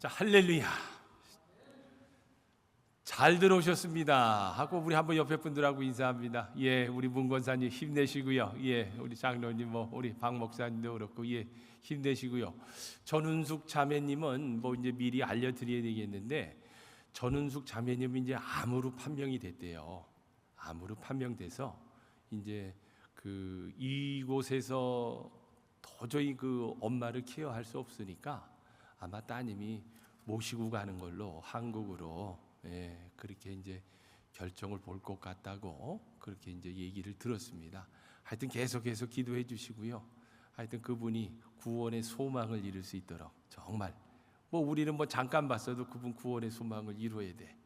자, 할렐루야. 잘 들어오셨습니다 하고 우리 한번 옆에 분들하고 인사합니다. 예, 우리 문권사님 힘내시고요. 예, 우리 장로님 우리 박 목사님도 그렇고 힘내시고요. 전은숙 자매님은 이제 미리 알려드려야 되겠는데, 전은숙 자매님은 이제 암으로 판명이 됐대요. 암으로 판명돼서 이제 이곳에서 도저히 엄마를 케어할 수 없으니까 아마 따님이 모시고 가는 걸로 한국으로, 그렇게 이제 결정을 볼 것 같다고 그렇게 이제 얘기를 들었습니다. 하여튼 계속해서 기도해 주시고요. 하여튼 그분이 구원의 소망을 이룰 수 있도록, 정말 우리는 잠깐 봤어도 그분 구원의 소망을 이루어야 돼.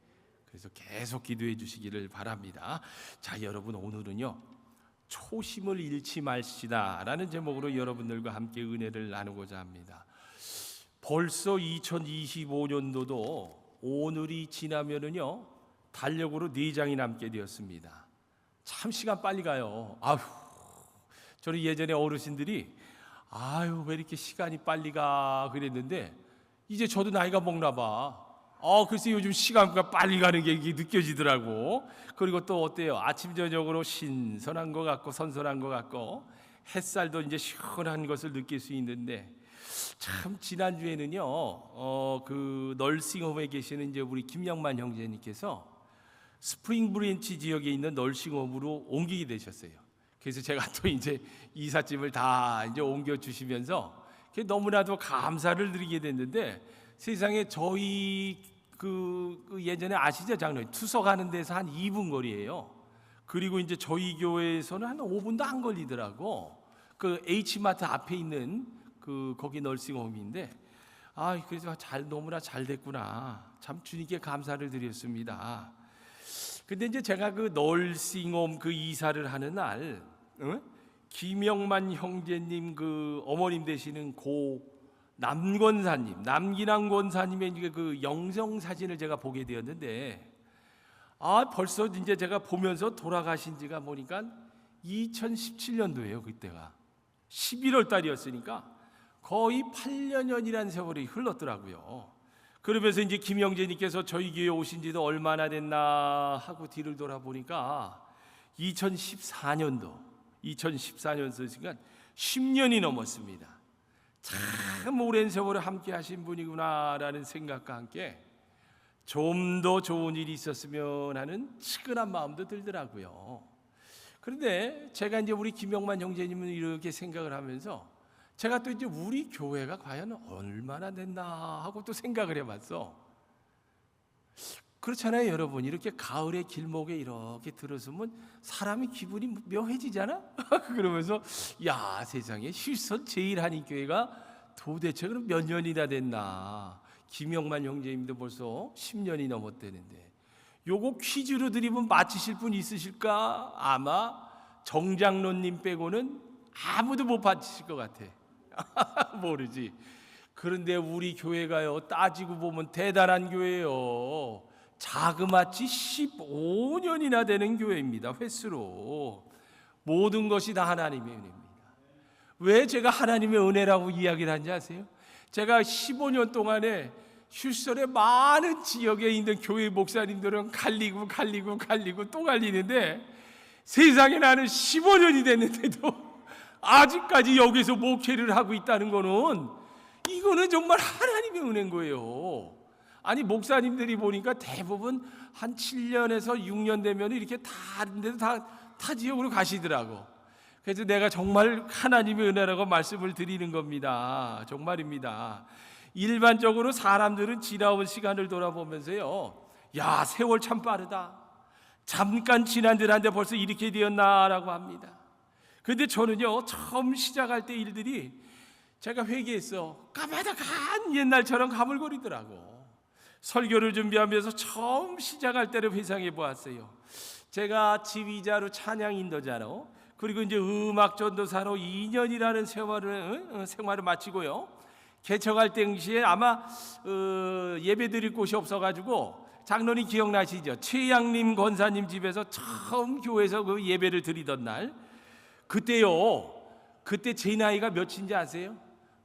그래서 계속 기도해 주시기를 바랍니다. 자, 여러분, 오늘은요, 초심을 잃지 말시다라는 제목으로 여러분들과 함께 은혜를 나누고자 합니다. 벌써 2025년도도 오늘이 지나면은요, 달력으로 4장이 남게 되었습니다. 참 시간 빨리 가요. 저는 예전에 어르신들이 왜 이렇게 시간이 빨리 가 그랬는데, 이제 저도 나이가 먹나 봐. 글쎄 요즘 시간가 빨리 가는 게 이게 느껴지더라고. 그리고 또 어때요? 아침 저녁으로 신선한 것 같고 선선한 것 같고 햇살도 이제 시원한 것을 느낄 수 있는데, 참 지난주에는요, 널싱홈에 계시는 이제 우리 김영만 형제님께서 스프링 브랜치 지역에 있는 널싱홈으로 옮기게 되셨어요. 그래서 제가 또 이제 이삿짐을 다 이제 옮겨 주시면서 너무나도 감사를 드리게 됐는데, 세상에 저희 예전에 아시죠, 장로님? 투석하는 데서 한 2분 거리예요. 그리고 이제 저희 교회에서는 한 5분도 안 걸리더라고. H마트 앞에 있는 거기 널싱홈인데, 그래서 너무나 잘 됐구나. 참 주님께 감사를 드렸습니다. 근데 이제 제가 널싱홈 이사를 하는 날, 김영만 형제님 어머님 되시는 남기남 권사님의 영성 사진을 제가 보게 되었는데, 벌써 이제 제가 보면서 돌아가신 지가 보니까 2017년도예요. 그때가 11월 달이었으니까 거의 8년이라는 세월이 흘렀더라고요. 그러면서 이제 김 형제님께서 저희 교회 오신 지도 얼마나 됐나 하고 뒤를 돌아보니까 2014년도였으니까 10년이 넘었습니다. 참 오랜 세월을 함께 하신 분이구나라는 생각과 함께 좀 더 좋은 일이 있었으면 하는 측은한 마음도 들더라고요. 그런데 제가 이제 우리 김영만 형제님은 이렇게 생각을 하면서, 제가 또 이제 우리 교회가 과연 얼마나 됐나 하고 또 생각을 해봤어. 그렇잖아요, 여러분. 이렇게 가을의 길목에 이렇게 들어서면 사람이 기분이 묘해지잖아. 그러면서 세상에 휴스턴 제일 한인 교회가 도대체 그럼 몇 년이나 됐나. 김영만 형제님도 벌써 10년이 넘었다는데, 요거 퀴즈로 드리면 맞히실 분 있으실까? 아마 정장로님 빼고는 아무도 못 맞히실 것 같아. 모르지. 그런데 우리 교회가요, 따지고 보면 대단한 교회예요. 자그마치 15년이나 되는 교회입니다. 횟수로. 모든 것이 다 하나님의 은혜입니다. 왜 제가 하나님의 은혜라고 이야기를 하는지 아세요? 제가 15년 동안에 휴스턴의 많은 지역에 있는 교회 목사님들은 갈리고 또 갈리는데, 세상에 나는 15년이 됐는데도 아직까지 여기서 목회를 하고 있다는 이거는 정말 하나님의 은혜인 거예요. 아니, 목사님들이 보니까 대부분 한 7년에서 6년 되면 이렇게 다른 데도 타 지역으로 가시더라고. 그래서 내가 정말 하나님의 은혜라고 말씀을 드리는 겁니다. 정말입니다. 일반적으로 사람들은 지나온 시간을 돌아보면서요, 세월 참 빠르다. 잠깐 지난 듯한데 벌써 이렇게 되었나라고 합니다. 그런데 저는요, 처음 시작할 때 일들이 제가 회개했어. 까마득한 옛날처럼 가물거리더라고. 설교를 준비하면서 처음 시작할 때를 회상해 보았어요. 제가 지휘자로 찬양 인도자로, 그리고 이제 음악 전도사로 2년이라는 생활을 마치고요, 개척할 당시에 아마 예배 드릴 곳이 없어가지고, 장로님 기억나시죠? 최양림 권사님 집에서 처음 교회에서 예배를 드리던 날, 그때 제 나이가 몇인지 아세요?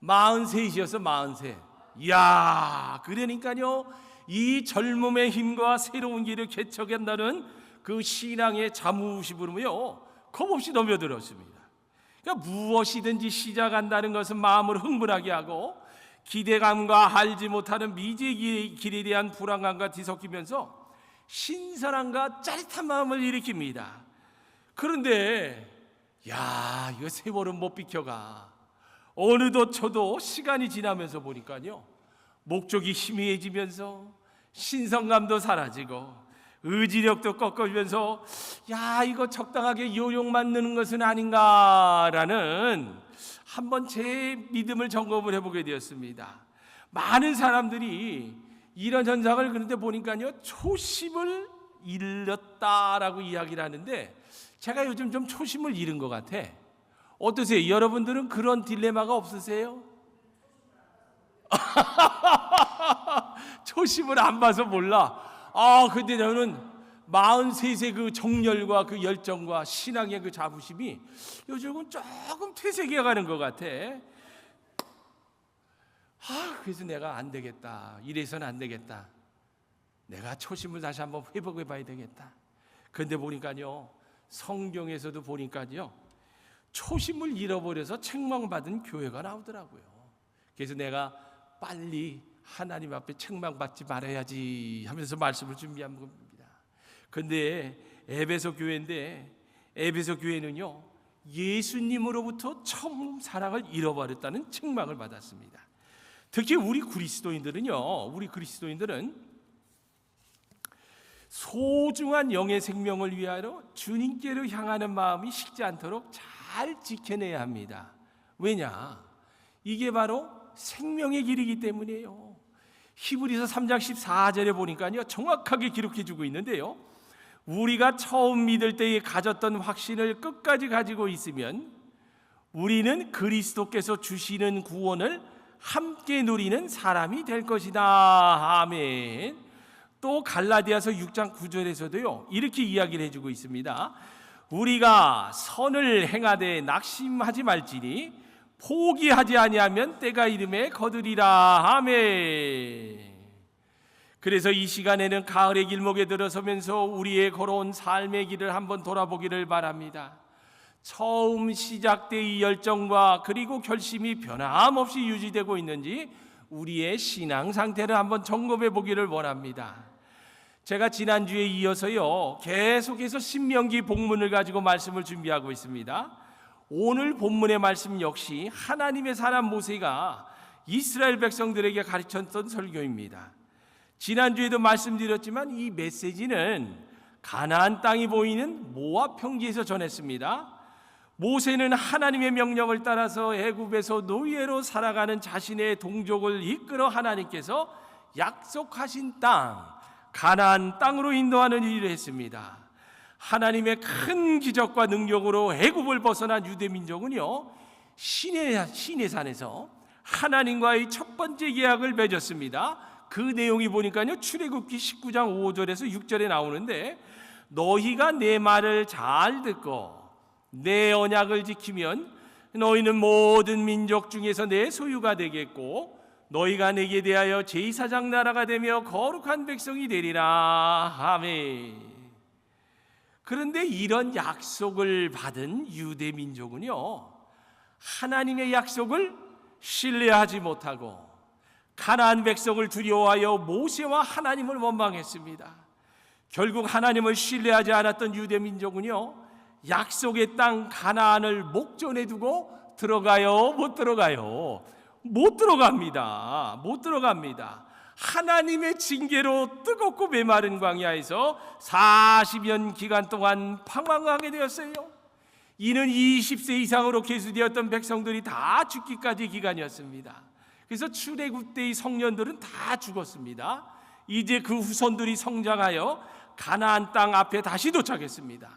43이었어. 43. 이야, 그러니까요, 이 젊음의 힘과 새로운 길을 개척한다는 그 신앙의 자부심으로요 겁없이 넘겨들었습니다. 그러니까 무엇이든지 시작한다는 것은 마음을 흥분하게 하고 기대감과 알지 못하는 미지의 길에 대한 불안감과 뒤섞이면서 신선함과 짜릿한 마음을 일으킵니다. 그런데 야, 이거 세월은 못 비켜가. 어느덧 저도 시간이 지나면서 보니까요, 목적이 희미해지면서 신선감도 사라지고 의지력도 꺾어지면서 야, 이거 적당하게 요령만 넣는 것은 아닌가라는 한번 제 믿음을 점검을 해보게 되었습니다. 많은 사람들이 이런 현상을 그런데 보니까요, 초심을 잃었다라고 이야기를 하는데 제가 요즘 좀 초심을 잃은 것 같아. 어떠세요? 여러분들은 그런 딜레마가 없으세요? 초심을 안 봐서 몰라. 근데 저는 43세 그 정열과 그 열정과 신앙의 그 자부심이 요즘은 조금 퇴색해 가는 것 같아. 그래서 내가 안 되겠다. 이래서는 안 되겠다. 내가 초심을 다시 한번 회복해 봐야 되겠다. 그런데 보니까요, 성경에서도 보니까요, 초심을 잃어버려서 책망받은 교회가 나오더라고요. 그래서 내가 빨리 하나님 앞에 책망받지 말아야지 하면서 말씀을 준비한 겁니다. 그런데 에베소 교회인데, 에베소 교회는요, 예수님으로부터 처음 사랑을 잃어버렸다는 책망을 받았습니다. 특히 우리 그리스도인들은 소중한 영의 생명을 위하여 주님께로 향하는 마음이 식지 않도록 잘 지켜내야 합니다. 왜냐? 이게 바로 생명의 길이기 때문이에요. 히브리서 3장 14절에 보니까요, 정확하게 기록해 주고 있는데요, 우리가 처음 믿을 때에 가졌던 확신을 끝까지 가지고 있으면 우리는 그리스도께서 주시는 구원을 함께 누리는 사람이 될 것이다. 아멘. 또 갈라디아서 6장 9절에서도요, 이렇게 이야기를 해주고 있습니다. 우리가 선을 행하되 낙심하지 말지니 포기하지 아니하면 때가 이름에 거두리라. 아멘. 그래서 이 시간에는 가을의 길목에 들어서면서 우리의 걸어온 삶의 길을 한번 돌아보기를 바랍니다. 처음 시작된 열정과 그리고 결심이 변함없이 유지되고 있는지 우리의 신앙 상태를 한번 점검해 보기를 원합니다. 제가 지난주에 이어서요, 계속해서 신명기 본문을 가지고 말씀을 준비하고 있습니다. 오늘 본문의 말씀 역시 하나님의 사람 모세가 이스라엘 백성들에게 가르쳤던 설교입니다. 지난주에도 말씀드렸지만 이 메시지는 가나안 땅이 보이는 모압 평지에서 전했습니다. 모세는 하나님의 명령을 따라서 애굽에서 노예로 살아가는 자신의 동족을 이끌어 하나님께서 약속하신 땅 가나안 땅으로 인도하는 일을 했습니다. 하나님의 큰 기적과 능력으로 애굽을 벗어난 유대 민족은요, 시내산에서 하나님과의 첫 번째 계약을 맺었습니다. 그 내용이 보니까요, 출애굽기 19장 5절에서 6절에 나오는데, 너희가 내 말을 잘 듣고 내 언약을 지키면 너희는 모든 민족 중에서 내 소유가 되겠고 너희가 내게 대하여 제사장 나라가 되며 거룩한 백성이 되리라. 아멘. 그런데 이런 약속을 받은 유대 민족은요, 하나님의 약속을 신뢰하지 못하고 가나안 백성을 두려워하여 모세와 하나님을 원망했습니다. 결국 하나님을 신뢰하지 않았던 유대 민족은요, 약속의 땅 가나안을 목전에 두고 들어가요? 못 들어가요? 못 들어갑니다. 못 들어갑니다. 하나님의 징계로 뜨겁고 메마른 광야에서 40년 기간 동안 방황하게 되었어요. 이는 20세 이상으로 계수되었던 백성들이 다 죽기까지 기간이었습니다. 그래서 출애굽 때의 성년들은 다 죽었습니다. 이제 그 후손들이 성장하여 가나안 땅 앞에 다시 도착했습니다.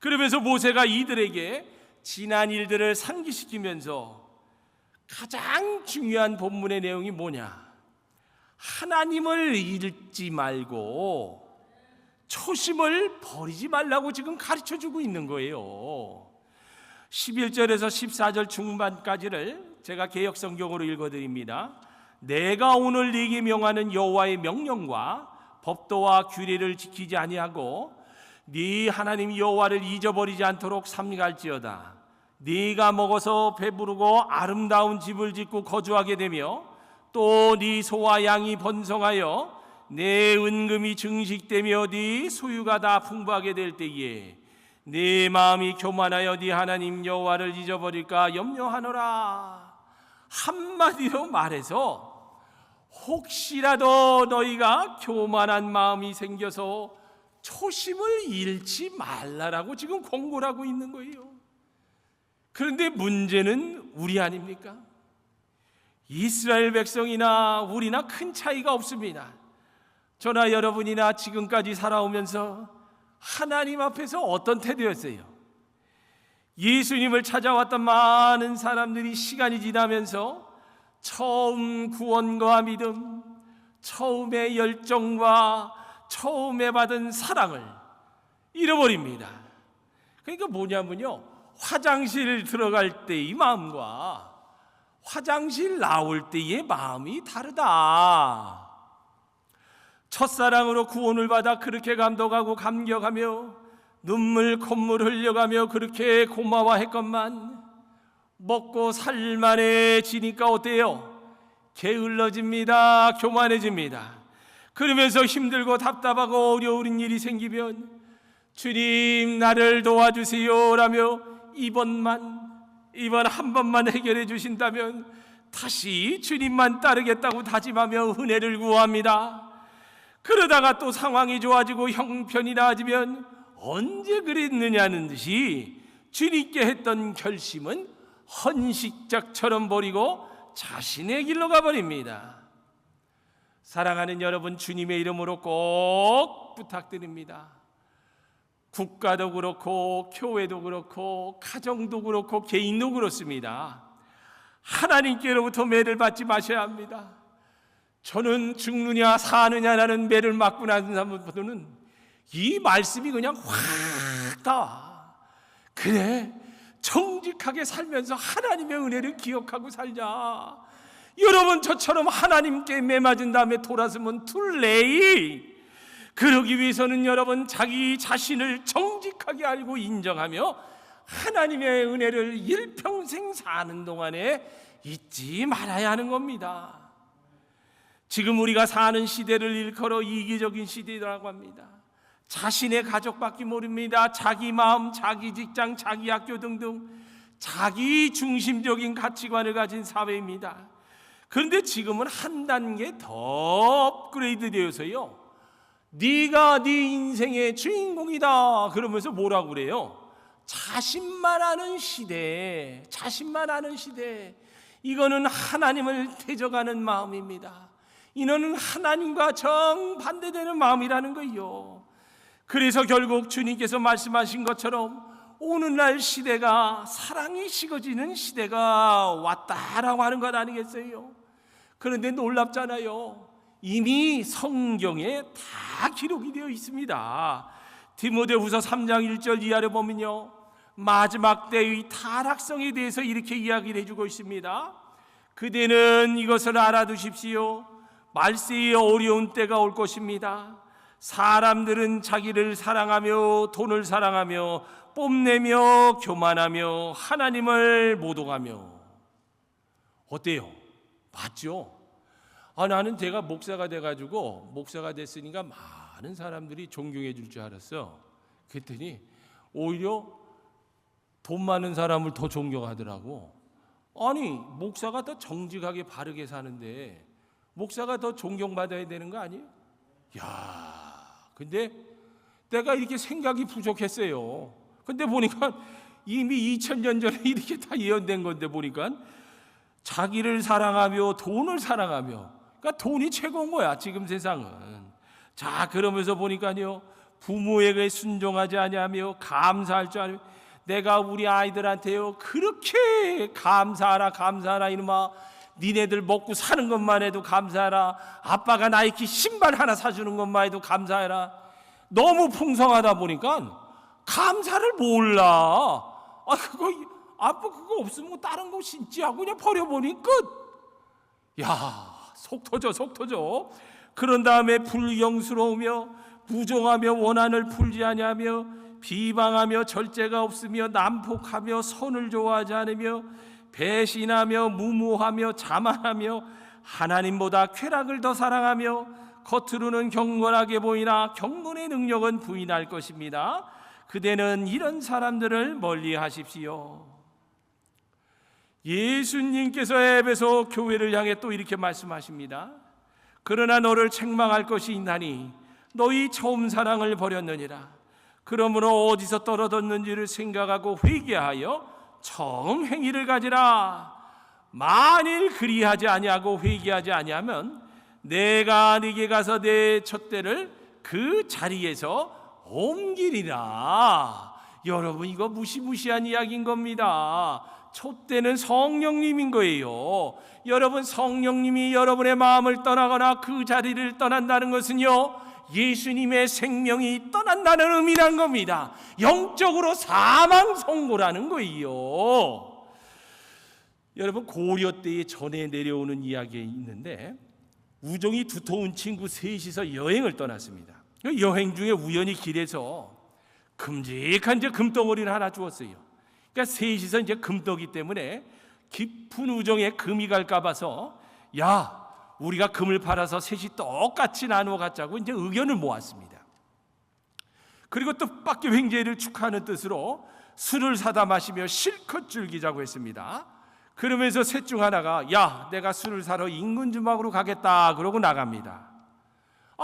그러면서 모세가 이들에게 지난 일들을 상기시키면서 가장 중요한 본문의 내용이 뭐냐? 하나님을 잃지 말고 초심을 버리지 말라고 지금 가르쳐주고 있는 거예요. 11절에서 14절 중반까지를 제가 개역성경으로 읽어드립니다. 내가 오늘 네게 명하는 여호와의 명령과 법도와 규례를 지키지 아니하고 네 하나님 여호와를 잊어버리지 않도록 삼갈지어다. 네가 먹어서 배부르고 아름다운 집을 짓고 거주하게 되며 또 네 소와 양이 번성하여 내 은금이 증식되며 네 소유가 다 풍부하게 될 때에 네 마음이 교만하여 네 하나님 여호와를 잊어버릴까 염려하노라. 한마디로 말해서 혹시라도 너희가 교만한 마음이 생겨서 초심을 잃지 말라라고 지금 권고를 하고 있는 거예요. 그런데 문제는 우리 아닙니까? 이스라엘 백성이나 우리나 큰 차이가 없습니다. 저나 여러분이나 지금까지 살아오면서 하나님 앞에서 어떤 태도였어요? 예수님을 찾아왔던 많은 사람들이 시간이 지나면서 처음 구원과 믿음, 처음의 열정과 처음에 받은 사랑을 잃어버립니다. 그러니까 뭐냐면요, 화장실 들어갈 때의 마음과 화장실 나올 때의 마음이 다르다. 첫사랑으로 구원을 받아 그렇게 감동하고 감격하며 눈물 콧물 흘려가며 그렇게 고마워했건만 먹고 살만해지니까 어때요? 게을러집니다. 교만해집니다. 그러면서 힘들고 답답하고 어려운 일이 생기면 주님 나를 도와주세요 라며 이번 한 번만 해결해 주신다면 다시 주님만 따르겠다고 다짐하며 은혜를 구합니다. 그러다가 또 상황이 좋아지고 형편이 나아지면 언제 그랬느냐는 듯이 주님께 했던 결심은 헌식작처럼 버리고 자신의 길로 가버립니다. 사랑하는 여러분, 주님의 이름으로 꼭 부탁드립니다. 국가도 그렇고 교회도 그렇고 가정도 그렇고 개인도 그렇습니다. 하나님께로부터 매를 받지 마셔야 합니다. 저는 죽느냐 사느냐라는 매를 맞고 난 사람보다는 이 말씀이 그냥 확 다 그래, 정직하게 살면서 하나님의 은혜를 기억하고 살자. 여러분, 저처럼 하나님께 매맞은 다음에 돌아서면 too late. 그러기 위해서는 여러분 자기 자신을 정직하게 알고 인정하며 하나님의 은혜를 일평생 사는 동안에 잊지 말아야 하는 겁니다. 지금 우리가 사는 시대를 일컬어 이기적인 시대라고 합니다. 자신의 가족밖에 모릅니다. 자기 마음, 자기 직장, 자기 학교 등등 자기 중심적인 가치관을 가진 사회입니다. 그런데 지금은 한 단계 더 업그레이드 되어서요, 네가 네 인생의 주인공이다 그러면서 뭐라고 그래요? 자신만 아는 시대, 자신만 아는 시대. 이거는 하나님을 대적하는 마음입니다. 이거는 하나님과 정반대되는 마음이라는 거예요. 그래서 결국 주님께서 말씀하신 것처럼 오늘날 시대가 사랑이 식어지는 시대가 왔다라고 하는 것 아니겠어요? 그런데 놀랍잖아요. 이미 성경에 다 기록이 되어 있습니다. 디모데후서 3장 1절 이하를 보면요, 마지막 때의 타락성에 대해서 이렇게 이야기를 해주고 있습니다. 그대는 이것을 알아두십시오. 말세에 어려운 때가 올 것입니다. 사람들은 자기를 사랑하며 돈을 사랑하며 뽐내며 교만하며 하나님을 모독하며. 어때요? 맞죠? 나는 제가 목사가 돼가지고 목사가 됐으니까 많은 사람들이 존경해 줄 줄 알았어. 그랬더니 오히려 돈 많은 사람을 더 존경하더라고. 아니, 목사가 더 정직하게 바르게 사는데 목사가 더 존경받아야 되는 거 아니에요? 야, 근데 내가 이렇게 생각이 부족했어요. 근데 보니까 이미 2000년 전에 이렇게 다 예언된 건데 보니까 자기를 사랑하며 돈을 사랑하며, 그러니까 돈이 최고인 거야 지금 세상은. 자, 그러면서 보니까요, 부모에게 순종하지 아니하며 감사할 줄 아니며, 내가 우리 아이들한테요 그렇게 감사하라 이놈아, 니네들 먹고 사는 것만 해도 감사하라, 아빠가 나이키 신발 하나 사주는 것만 해도 감사해라. 너무 풍성하다 보니까 감사를 몰라. 아빠 그거 없으면 다른 거 신지 하고 그냥 버려버리니 끝. 야, 속 터져. 그런 다음에 불경스러우며 부정하며 원한을 풀지 아니하며 비방하며 절제가 없으며 난폭하며 선을 좋아하지 않으며 배신하며 무모하며 자만하며 하나님보다 쾌락을 더 사랑하며 겉으로는 경건하게 보이나 경건의 능력은 부인할 것입니다. 그대는 이런 사람들을 멀리 하십시오. 예수님께서 에베소 교회를 향해 또 이렇게 말씀하십니다. 그러나 너를 책망할 것이 있나니 너희 처음 사랑을 버렸느니라. 그러므로 어디서 떨어졌는지를 생각하고 회개하여 처음 행위를 가지라. 만일 그리하지 아니하고 회개하지 아니하면 내가 네게 가서 내 촛대를 그 자리에서 옮기리라. 여러분, 이거 무시무시한 이야기인 겁니다. 촛대는 성령님인 거예요. 여러분, 성령님이 여러분의 마음을 떠나거나 그 자리를 떠난다는 것은요, 예수님의 생명이 떠난다는 의미란 겁니다. 영적으로 사망 선고라는 거예요. 여러분, 고려 때에 전해 내려오는 이야기가 있는데, 우정이 두터운 친구 셋이서 여행을 떠났습니다. 여행 중에 우연히 길에서 큼직한 금덩어리를 하나 주었어요. 그러니까 셋이서 이제 금덩이 때문에 깊은 우정에 금이 갈까 봐서, 야, 우리가 금을 팔아서 셋이 똑같이 나누어 갖자고 이제 의견을 모았습니다. 그리고 뜻밖의 횡재를 축하하는 뜻으로 술을 사다 마시며 실컷 즐기자고 했습니다. 그러면서 셋 중 하나가, 야, 내가 술을 사러 인근 주막으로 가겠다 그러고 나갑니다.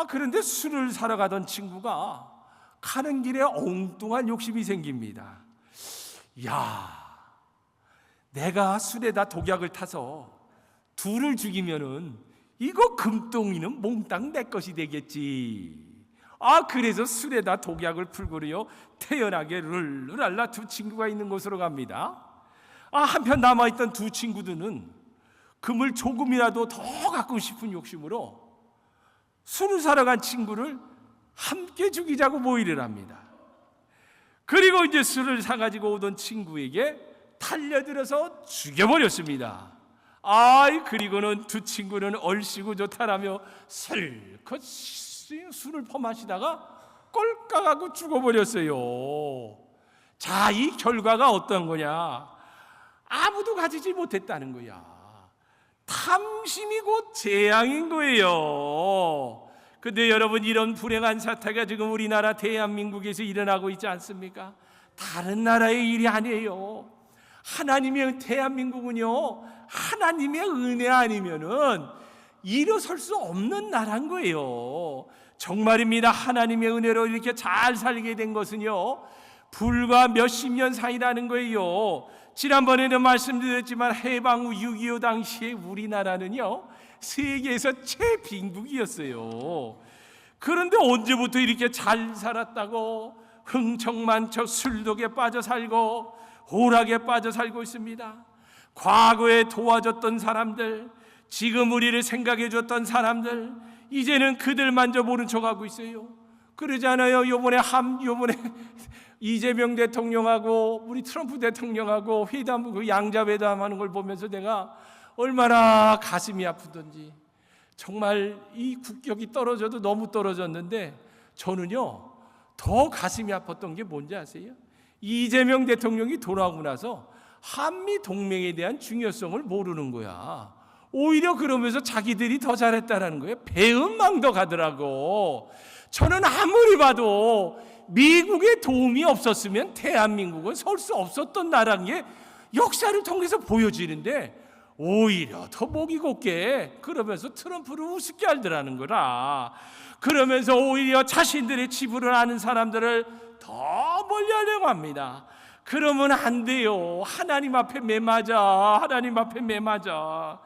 그런데 술을 사러 가던 친구가 가는 길에 엉뚱한 욕심이 생깁니다. 야, 내가 술에다 독약을 타서 둘을 죽이면은 이거 금덩이는 몽땅 내 것이 되겠지. 그래서 술에다 독약을 풀고요, 태연하게 룰루랄라 두 친구가 있는 곳으로 갑니다. 한편 남아있던 두 친구들은 금을 조금이라도 더 갖고 싶은 욕심으로 술을 사러 간 친구를 함께 죽이자고 모의를 합니다. 그리고 이제 술을 사가지고 오던 친구에게 달려들어서 죽여버렸습니다. 그리고는 두 친구는 얼씨구 좋다라며 슬컷 술을 퍼마시다가 꼴깍하고 죽어버렸어요. 자, 이 결과가 어떤 거냐? 아무도 가지지 못했다는 거야. 탐심이 곧 재앙인 거예요. 근데 여러분, 이런 불행한 사태가 지금 우리나라 대한민국에서 일어나고 있지 않습니까? 다른 나라의 일이 아니에요. 하나님의 대한민국은요, 하나님의 은혜 아니면은 일어설 수 없는 나라인 거예요. 정말입니다. 하나님의 은혜로 이렇게 잘 살게 된 것은요, 불과 몇십 년 사이라는 거예요. 지난번에는 말씀드렸지만 해방 후 6.25 당시에 우리나라는요, 세계에서 최빈국이었어요. 그런데 언제부터 이렇게 잘 살았다고 흥청만청 술독에 빠져 살고 호락에 빠져 살고 있습니다. 과거에 도와줬던 사람들, 지금 우리를 생각해 줬던 사람들, 이제는 그들만저 모른 척하고 있어요. 그러잖아요. 요번에 이재명 대통령하고 우리 트럼프 대통령하고 회담, 그 양자회담 하는 걸 보면서 내가 얼마나 가슴이 아프던지. 정말 이 국격이 떨어져도 너무 떨어졌는데, 저는요 더 가슴이 아팠던 게 뭔지 아세요? 이재명 대통령이 돌아오고 나서 한미 동맹에 대한 중요성을 모르는 거야. 오히려 그러면서 자기들이 더 잘했다라는 거예요. 배은망덕 하더라고. 저는 아무리 봐도 미국의 도움이 없었으면 대한민국은 설 수 없었던 나라는 게 역사를 통해서 보여지는데, 오히려 더 목이 곱게 그러면서 트럼프를 우습게 알더라는 거라. 그러면서 오히려 자신들의 지불을 아는 사람들을 더 멀리 하려고 합니다. 그러면 안 돼요. 하나님 앞에 매맞아. 하나님 앞에 매맞아.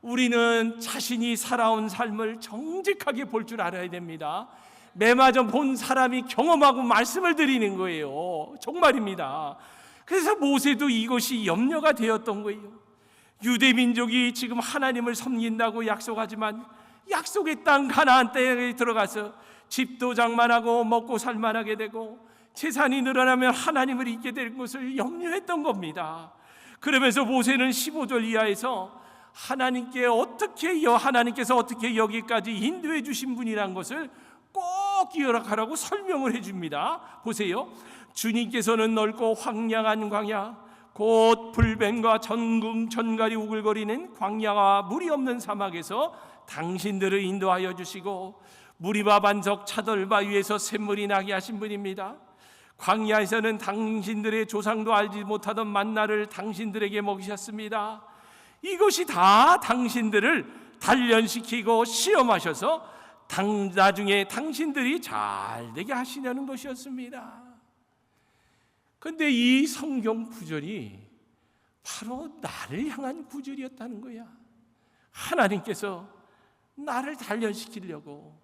우리는 자신이 살아온 삶을 정직하게 볼 줄 알아야 됩니다. 매맞아 본 사람이 경험하고 말씀을 드리는 거예요. 정말입니다. 그래서 모세도 이것이 염려가 되었던 거예요. 유대민족이 지금 하나님을 섬긴다고 약속하지만 약속의 땅 가나안 땅에 들어가서 집도 장만하고 먹고 살만하게 되고 재산이 늘어나면 하나님을 잊게 될 것을 염려했던 겁니다. 그러면서 모세는 15절 이하에서 하나님께서 어떻게 여기까지 인도해 주신 분이란 것을 꼭 기억하라고 설명을 해줍니다. 보세요. 주님께서는 넓고 황량한 광야, 곧 불뱀과 전갈이 우글거리는 광야와 물이 없는 사막에서 당신들을 인도하여 주시고, 무리바 반석 차돌바 위에서 샘물이 나게 하신 분입니다. 광야에서는 당신들의 조상도 알지 못하던 만나를 당신들에게 먹이셨습니다. 이것이 다 당신들을 단련시키고 시험하셔서 나중에 당신들이 잘 되게 하시려는 것이었습니다. 그런데 이 성경 구절이 바로 나를 향한 구절이었다는 거야. 하나님께서 나를 단련시키려고,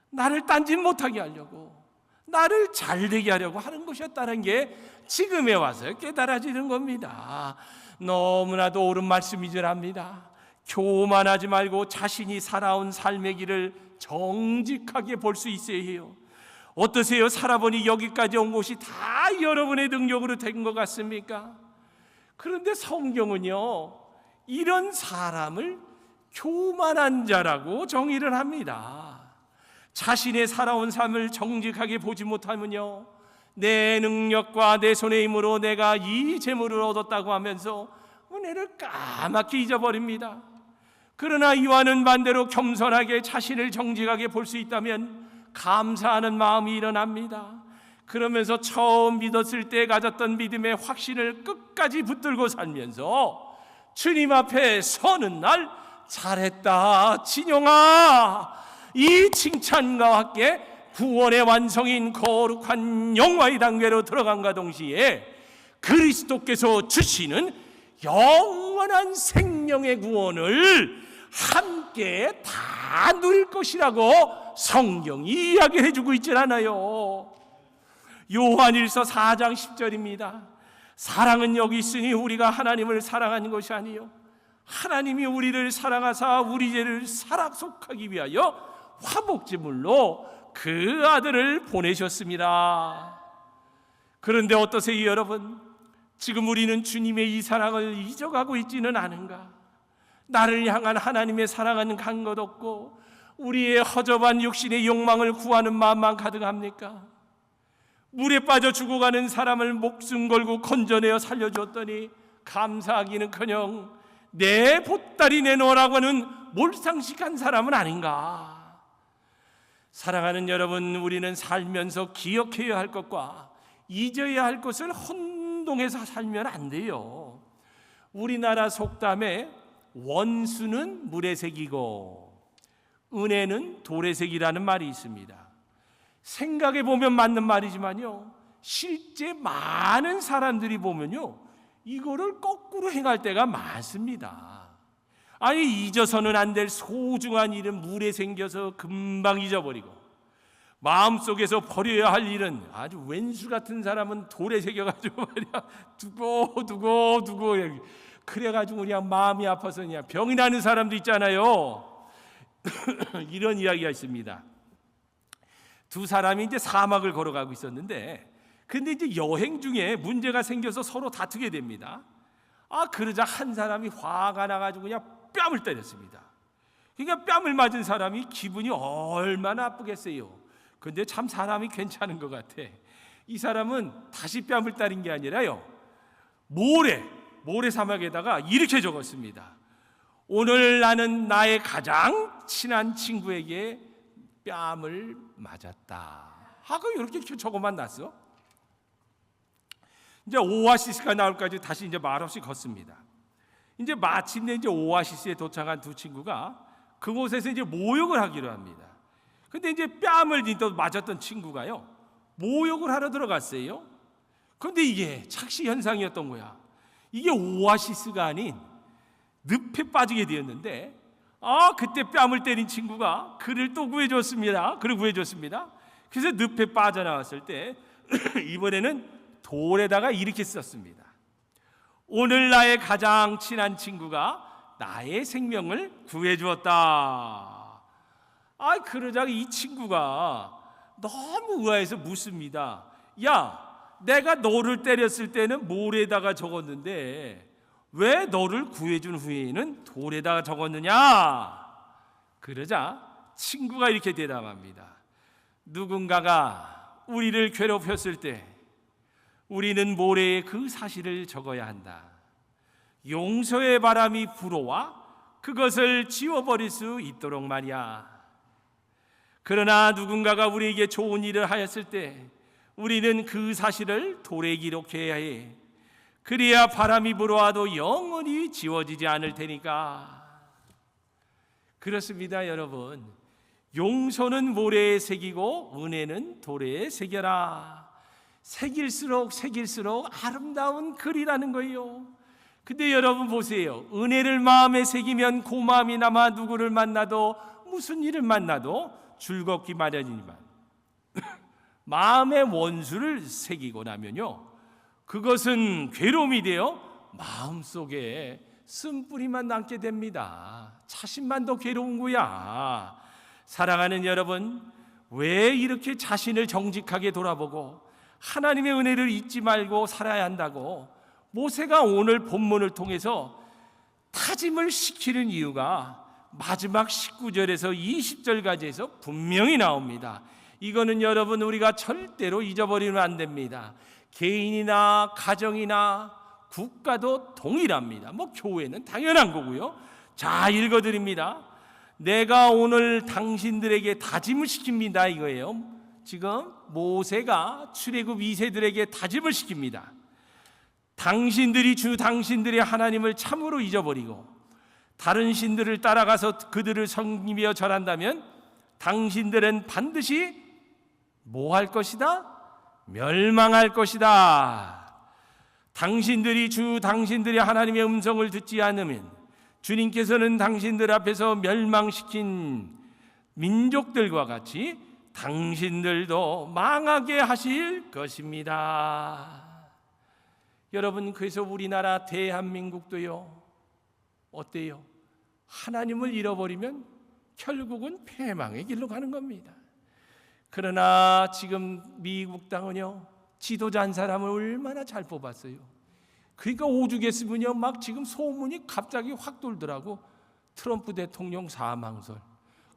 나를 딴짓 못하게 하려고, 나를 잘 되게 하려고 하는 것이었다는 게 지금에 와서 깨달아지는 겁니다. 너무나도 옳은 말씀이질 합니다. 교만하지 말고 자신이 살아온 삶의 길을 정직하게 볼 수 있어야 해요. 어떠세요? 살아보니 여기까지 온 것이 다 여러분의 능력으로 된 것 같습니까? 그런데 성경은요, 이런 사람을 교만한 자라고 정의를 합니다. 자신의 살아온 삶을 정직하게 보지 못하면요, 내 능력과 내 손의 힘으로 내가 이 재물을 얻었다고 하면서 은혜를 까맣게 잊어버립니다. 그러나 이와는 반대로 겸손하게 자신을 정직하게 볼 수 있다면 감사하는 마음이 일어납니다. 그러면서 처음 믿었을 때 가졌던 믿음의 확신을 끝까지 붙들고 살면서 주님 앞에 서는 날, 잘했다 진영아, 이 칭찬과 함께 구원의 완성인 거룩한 영화의 단계로 들어간과 동시에 그리스도께서 주시는 영원한 생명의 구원을 함께 다 누릴 것이라고 성경이 이야기해 주고 있질 않아요. 요한일서 4장 10절입니다. 사랑은 여기 있으니 우리가 하나님을 사랑하는 것이 아니요, 하나님이 우리를 사랑하사 우리 죄를 사락속하기 위하여 화목제물로 그 아들을 보내셨습니다. 그런데 어떠세요 여러분? 지금 우리는 주님의 이 사랑을 잊어가고 있지는 않은가? 나를 향한 하나님의 사랑은 간 것 없고 우리의 허접한 육신의 욕망을 구하는 마음만 가득합니까? 물에 빠져 죽어가는 사람을 목숨 걸고 건져내어 살려주었더니 감사하기는커녕 내 보따리 내놓으라고 하는 몰상식한 사람은 아닌가? 사랑하는 여러분, 우리는 살면서 기억해야 할 것과 잊어야 할 것을 혼동해서 살면 안 돼요. 우리나라 속담에 원수는 물의 색이고 은혜는 돌의 색이라는 말이 있습니다. 생각해 보면 맞는 말이지만요, 실제 많은 사람들이 보면요, 이거를 거꾸로 행할 때가 많습니다. 아니, 잊어서는 안 될 소중한 일은 물에 생겨서 금방 잊어버리고, 마음속에서 버려야 할 일은 아주 왼수 같은 사람은 돌에 새겨가지고 말이야 두고 그래가지고 그냥 마음이 아파서 그냥 병이 나는 사람도 있잖아요. 이런 이야기가 있습니다. 두 사람이 이제 사막을 걸어가고 있었는데, 근데 이제 여행 중에 문제가 생겨서 서로 다투게 됩니다. 그러자 한 사람이 화가 나가지고 그냥 뺨을 때렸습니다. 그러니까 뺨을 맞은 사람이 기분이 얼마나 아프겠어요. 근데 참 사람이 괜찮은 것 같아. 이 사람은 다시 뺨을 때린 게 아니라요, 모래 사막에다가 이렇게 적었습니다. 오늘 나는 나의 가장 친한 친구에게 뺨을 맞았다 하고 이렇게 적어만 놨어. 이제 오아시스가 나올까지 다시 이제 말없이 걷습니다. 이제 마침내 이제 오아시스에 도착한 두 친구가 그곳에서 이제 모욕을 하기로 합니다. 근데 이제 뺨을 또 맞았던 친구가요, 모욕을 하러 들어갔어요. 그런데 이게 착시 현상이었던 거야. 이게 오아시스가 아닌 늪에 빠지게 되었는데, 그때 뺨을 때린 친구가 그를 또 구해줬습니다. 그래서 늪에 빠져나왔을 때 이번에는 돌에다가 이렇게 썼습니다. 오늘 나의 가장 친한 친구가 나의 생명을 구해주었다. 그러자 이 친구가 너무 의아해서 묻습니다. 야, 내가 너를 때렸을 때는 모래에다가 적었는데 왜 너를 구해준 후에는 돌에다 적었느냐? 그러자 친구가 이렇게 대답합니다. 누군가가 우리를 괴롭혔을 때 우리는 모래에 그 사실을 적어야 한다. 용서의 바람이 불어와 그것을 지워버릴 수 있도록 말이야. 그러나 누군가가 우리에게 좋은 일을 하였을 때 우리는 그 사실을 돌에 기록해야 해. 그래야 바람이 불어와도 영원히 지워지지 않을 테니까. 그렇습니다, 여러분. 용서는 모래에 새기고 은혜는 돌에 새겨라. 새길수록 아름다운 글이라는 거예요. 근데 여러분 보세요. 은혜를 마음에 새기면 그 마음이 남아 누구를 만나도 무슨 일을 만나도 즐겁기 마련이지만 마음의 원수를 새기고 나면요, 그것은 괴로움이 되어 마음속에 쓴뿌리만 남게 됩니다. 자신만 더 괴로운 거야. 사랑하는 여러분, 왜 이렇게 자신을 정직하게 돌아보고 하나님의 은혜를 잊지 말고 살아야 한다고 모세가 오늘 본문을 통해서 다짐을 시키는 이유가 마지막 19절에서 20절까지에서 분명히 나옵니다. 이거는 여러분 우리가 절대로 잊어버리면 안 됩니다. 개인이나 가정이나 국가도 동일합니다. 교회는 당연한 거고요. 자, 읽어드립니다. 내가 오늘 당신들에게 다짐을 시킵니다, 이거예요. 지금 모세가 출애굽 2세들에게 다짐을 시킵니다. 당신들이 당신들의 하나님을 참으로 잊어버리고 다른 신들을 따라가서 그들을 섬기며 절한다면 당신들은 반드시 뭐 할 것이다? 멸망할 것이다. 당신들이 당신들의 하나님의 음성을 듣지 않으면 주님께서는 당신들 앞에서 멸망시킨 민족들과 같이 당신들도 망하게 하실 것입니다. 여러분, 그래서 우리나라 대한민국도요, 어때요? 하나님을 잃어버리면 결국은 패망의 길로 가는 겁니다. 그러나 지금 미국 당은요, 지도자 한 사람을 얼마나 잘 뽑았어요. 그러니까 오죽했으면요, 막 지금 소문이 갑자기 확 돌더라고. 트럼프 대통령 사망설.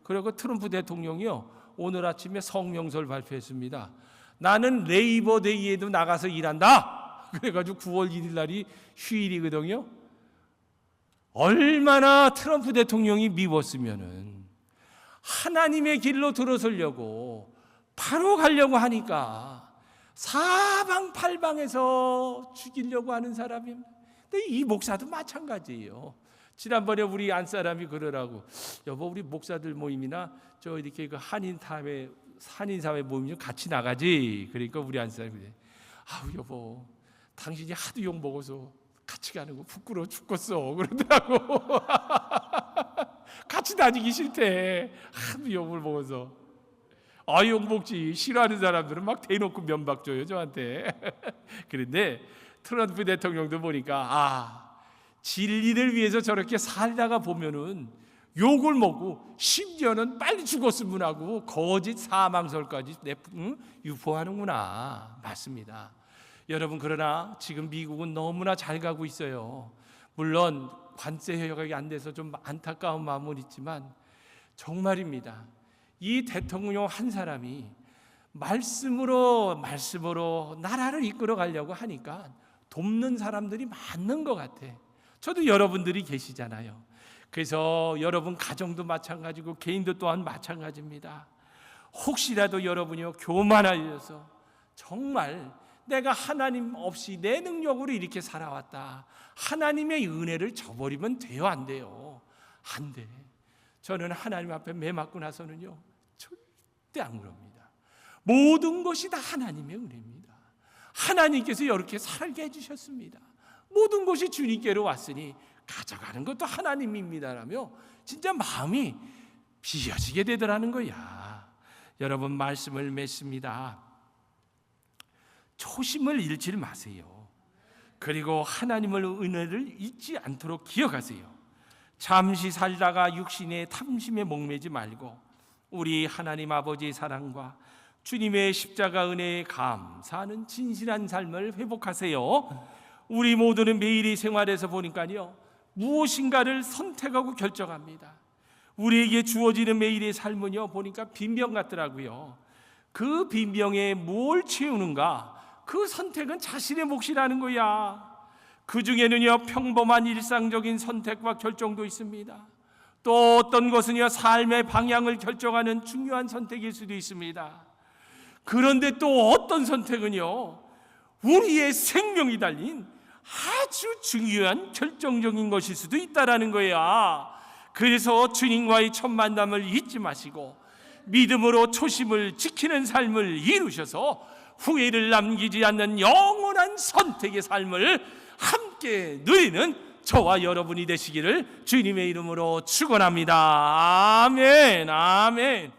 그리고 트럼프 대통령이요, 오늘 아침에 성명설 발표했습니다. 나는 레이버데이에도 나가서 일한다. 그래가지고 9월 1일 날이 휴일이거든요. 얼마나 트럼프 대통령이 미웠으면은 하나님의 길로 들어서려고 바로 가려고 하니까 사방팔방에서 죽이려고 하는 사람입니다. 근데 이 목사도 마찬가지예요. 지난번에 우리 안사람이 그러라고, 여보 우리 목사들 모임이나 저 이렇게 그 한인사회 모임 좀 같이 나가지. 그러니까 우리 안사람이 그래. 아우 여보, 당신이 하도 욕 먹어서 같이 가는 거 부끄러워 죽겠어 그러더라고. 같이 다니기 싫대. 하도 욕을 먹어서. 욕 먹지. 싫어하는 사람들은 막 대놓고 면박 줘요 저한테. 그런데 트럼프 대통령도 보니까 진리를 위해서 저렇게 살다가 보면은 욕을 먹고 심지어는 빨리 죽었으면 하고 거짓 사망설까지 유포하는구나. 맞습니다. 여러분, 그러나 지금 미국은 너무나 잘 가고 있어요. 물론 관세 협약이 안 돼서 좀 안타까운 마음은 있지만 정말입니다. 이 대통령 한 사람이 말씀으로 나라를 이끌어 가려고 하니까 돕는 사람들이 많은 것 같아. 저도 여러분들이 계시잖아요. 그래서 여러분 가정도 마찬가지고 개인도 또한 마찬가지입니다. 혹시라도 여러분이요 교만하여서 정말 내가 하나님 없이 내 능력으로 이렇게 살아왔다, 하나님의 은혜를 저버리면 돼요, 안 돼요? 안 돼. 저는 하나님 앞에 매 맞고 나서는요 절대 안 그럽니다. 모든 것이 다 하나님의 은혜입니다. 하나님께서 이렇게 살게 해주셨습니다. 모든 것이 주님께로 왔으니 가져가는 것도 하나님입니다라며 진짜 마음이 비어지게 되더라는 거야. 여러분, 말씀을 맺습니다. 초심을 잃지 마세요. 그리고 하나님의 은혜를 잊지 않도록 기억하세요. 잠시 살다가 육신의 탐심에 목매지 말고 우리 하나님 아버지의 사랑과 주님의 십자가 은혜에 감사하는 진실한 삶을 회복하세요. 우리 모두는 매일의 생활에서 보니까요, 무엇인가를 선택하고 결정합니다. 우리에게 주어지는 매일의 삶은요, 보니까 빈병 같더라고요. 그 빈병에 뭘 채우는가, 그 선택은 자신의 몫이라는 거야. 그 중에는요, 평범한 일상적인 선택과 결정도 있습니다. 또 어떤 것은요, 삶의 방향을 결정하는 중요한 선택일 수도 있습니다. 그런데 또 어떤 선택은요, 우리의 생명이 달린 아주 중요한 결정적인 것일 수도 있다라는 거야. 그래서 주님과의 첫 만남을 잊지 마시고 믿음으로 초심을 지키는 삶을 이루셔서 후회를 남기지 않는 영원한 선택의 삶을 함께 누리는 저와 여러분이 되시기를 주님의 이름으로 축원합니다. 아멘, 아멘.